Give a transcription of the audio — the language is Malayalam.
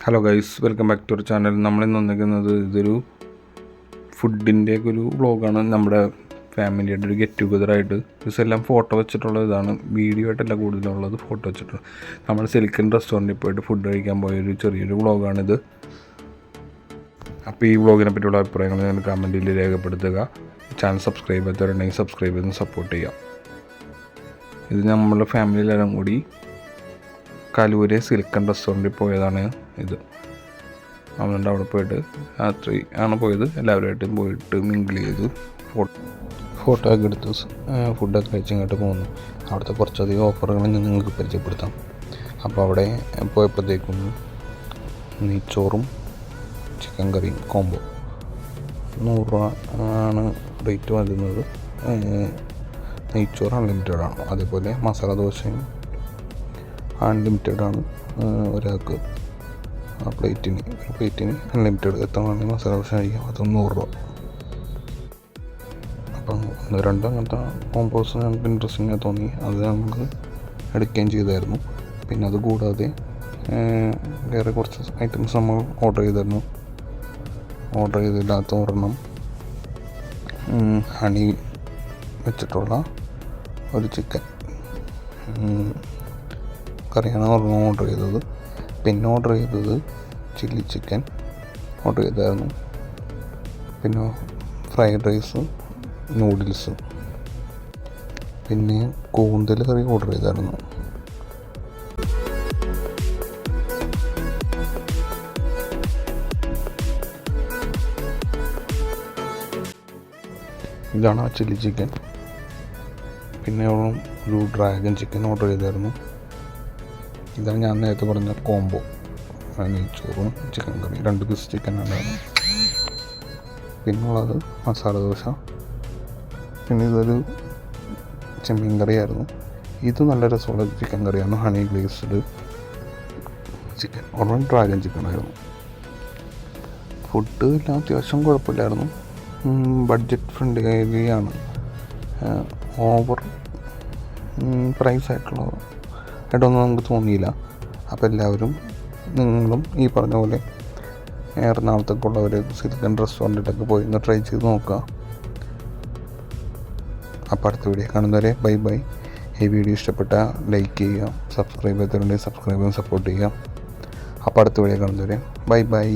Hello guys, welcome back to our channel. നമ്മളിന്ന് വന്നിരിക്കുന്നത് ഇതൊരു ഫുഡിൻ്റെ ഒരു വ്ളോഗാണ്. നമ്മുടെ ഫാമിലിയുടെ ഒരു ഗെറ്റ് ടുഗദറായിട്ട് ഇതെല്ലാം ഫോട്ടോ വെച്ചിട്ടുള്ള ഇതാണ്. വീഡിയോ ആയിട്ടല്ല കൂടുതലുള്ളത്, ഫോട്ടോ വെച്ചിട്ടുള്ളത്. നമ്മൾ സിൽക്കൻ റെസ്റ്റോറൻറ്റിൽ പോയിട്ട് ഫുഡ് കഴിക്കാൻ പോയൊരു ചെറിയൊരു വ്ളോഗാണിത്. അപ്പോൾ ഈ വ്ളോഗിനെ പറ്റിയുള്ള അഭിപ്രായങ്ങൾ നിങ്ങൾ കമൻറ്റിൽ രേഖപ്പെടുത്തുക. ചാനൽ സബ്സ്ക്രൈബ് ചെയ്തവരുണ്ടെങ്കിൽ സബ്സ്ക്രൈബ് ചെയ്ത് സപ്പോർട്ട് ചെയ്യാം. ഇത് നമ്മളുടെ ഫാമിലിയിലെല്ലാം കൂടി കലൂര് സിൽക്കൻ റെസ്റ്റോറൻറ്റിൽ പോയതാണ് ഇത്. അതുകൊണ്ട് അവിടെ പോയിട്ട് രാത്രി ആണ് പോയത്. എല്ലാവരുമായിട്ടും പോയിട്ട് മിങ്കിൾ ചെയ്തു ഫോട്ടോ ഒക്കെ എടുത്ത് ഫുഡൊക്കെ കഴിച്ചിങ്ങോട്ട് പോകുന്നു. അവിടുത്തെ കുറച്ചധികം ഓഫറുകൾ ഞാൻ നിങ്ങൾക്ക് പരിചയപ്പെടുത്താം. അപ്പോൾ അവിടെ പോയപ്പോഴത്തേക്കും നെയ്ച്ചോറും ചിക്കൻ കറിയും കോംബോ 100 രൂപ ആണ് റേറ്റ് വരുന്നത്. നെയ്ച്ചോറ് അൺലിമിറ്റഡ് ആണ്. അതേപോലെ മസാല ദോശയും അൺലിമിറ്റഡ് ആണ്. ഒരാൾക്ക് പ്ലേറ്റിന് അൺലിമിറ്റഡ് എത്ര വേണമെങ്കിൽ മസാല ദോശ കഴിക്കാം. അത് 100 രൂപ. അപ്പം 1-2 അങ്ങനത്തെ കോമ്പോസ് ഞങ്ങൾക്ക് ഇൻട്രസ്റ്റിംഗ് തോന്നി. അത് നമുക്ക് എടുക്കുകയും ചെയ്തായിരുന്നു. പിന്നെ അത് കൂടാതെ വേറെ കുറച്ച് ഐറ്റംസ് നമ്മൾ ഓർഡർ ചെയ്തില്ലാത്ത ഒരെണ്ണം ഹണി വെച്ചിട്ടുള്ള ഒരു ചിക്കൻ കറിയാണ് ഒരെണ്ണം ഓർഡർ ചെയ്തത്. പിന്നെ ഓർഡർ ചെയ്തത് ചില്ലി ചിക്കൻ ഓർഡർ ചെയ്തായിരുന്നു. പിന്നെ ഫ്രൈഡ് റൈസ്, നൂഡിൽസ്, പിന്നെ കൂന്തൽ കറി ഓർഡർ ചെയ്തായിരുന്നു. ഇതാണ് ആ ചില്ലി ചിക്കൻ. പിന്നെ ഒരു ഡ്രാഗൺ ചിക്കൻ ഓർഡർ ചെയ്തായിരുന്നു. ഇതാണ് ഞാൻ നേരത്തെ പറഞ്ഞ കോംബോ. നെയ്ച്ചോറും ചിക്കൻ കറി, 2 പീസ് ചിക്കൻ ഉണ്ടായിരുന്നു. പിന്നുള്ളത് മസാല ദോശ. പിന്നെ ഇതൊരു ചെമ്മീൻ കറിയായിരുന്നു. ഇത് നല്ല രസമുള്ള ചിക്കൻ കറിയാണ്. ഹണി ഗ്ലേസ്ഡ് ചിക്കൻ, ഒരെണ്ണം ഡ്രാഗൺ ചിക്കൻ ആയിരുന്നു. ഫുഡ് എല്ലാം അത്യാവശ്യം കുഴപ്പമില്ലായിരുന്നു. ബഡ്ജറ്റ് ഫ്രണ്ട്ലിയാണ്. ഓവർ പ്രൈസ് ആയിട്ടൊന്നും നമുക്ക് തോന്നിയില്ല. അപ്പോൾ എല്ലാവരും, നിങ്ങളും ഈ പറഞ്ഞ പോലെ എറണാകുളത്തേക്കുള്ളവർ സിൽക്കൻ റെസ്റ്റോറൻറ്റിലൊക്കെ പോയി ഒന്ന് ട്രൈ ചെയ്ത് നോക്കുക. അപ്പോൾ അടുത്ത വീഡിയോ കാണുന്നവരെ ബൈ ബൈ. ഈ വീഡിയോ ഇഷ്ടപ്പെട്ടാൽ ലൈക്ക് ചെയ്യുക, സബ്സ്ക്രൈബ് ചെയ്തിട്ടുണ്ടെങ്കിൽ സബ്സ്ക്രൈബ് ചെയ്ത് സപ്പോർട്ട് ചെയ്യുക. അപ്പോൾ അടുത്ത വീഡിയോ കാണുന്നവരെ ബൈ ബൈ.